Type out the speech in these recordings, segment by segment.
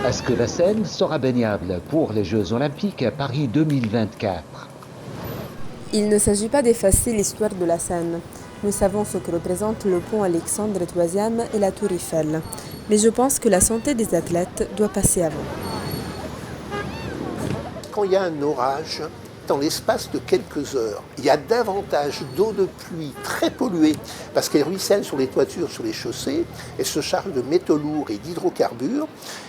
Est-ce que la Seine sera baignable pour les Jeux Olympiques à Paris 2024? Il ne s'agit pas d'effacer l'histoire de la Seine. Nous savons ce que représente le pont Alexandre III et la tour Eiffel. Mais je pense que la santé des athlètes doit passer avant. Quand il y a un orage, dans l'espace de quelques heures, il y a davantage d'eau de pluie très polluée parce qu'elle ruisselle sur les toitures, sur les chaussées, elle se charge de métaux lourds et d'hydrocarbures.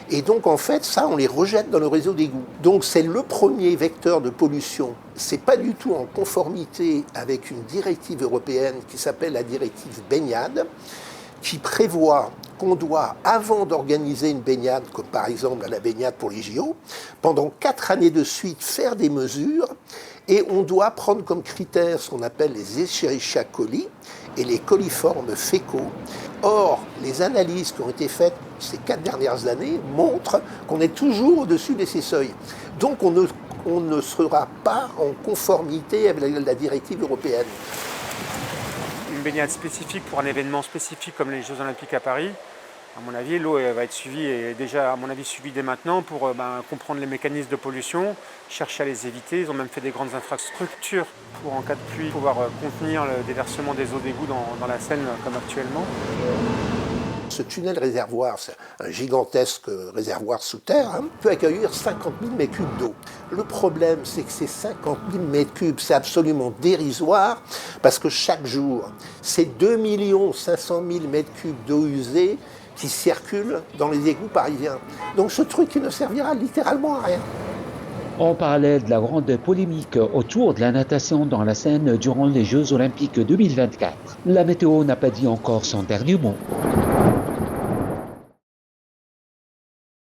Et donc en fait, ça, on les rejette dans le réseau d'égouts. Donc c'est le premier vecteur de pollution. C'est pas du tout en conformité avec une directive européenne qui s'appelle la directive baignade, qui prévoit qu'on doit, avant d'organiser une baignade, comme par exemple la baignade pour les JO, pendant 4 années de suite faire des mesures, et on doit prendre comme critère ce qu'on appelle les Escherichia coli et les coliformes fécaux. Or, les analyses qui ont été faites ces 4 dernières années montrent qu'on est toujours au-dessus de ces seuils. Donc on ne sera pas en conformité avec la directive européenne. Une baignade spécifique pour un événement spécifique comme les Jeux Olympiques à Paris, à mon avis, l'eau va être suivie et déjà, à mon avis, suivie dès maintenant pour comprendre les mécanismes de pollution, chercher à les éviter. Ils ont même fait des grandes infrastructures pour, en cas de pluie, pouvoir contenir le déversement des eaux d'égout dans la Seine comme actuellement. Ce tunnel réservoir, c'est un gigantesque réservoir sous terre, peut accueillir 50 000 mètres cubes d'eau. Le problème, c'est que ces 50 000 mètres cubes, c'est absolument dérisoire parce que chaque jour, c'est 2 500 000 mètres cubes d'eau usée qui circulent dans les égouts parisiens. Donc ce truc, il ne servira littéralement à rien. On parlait de la grande polémique autour de la natation dans la Seine durant les Jeux Olympiques 2024. La météo n'a pas dit encore son dernier mot.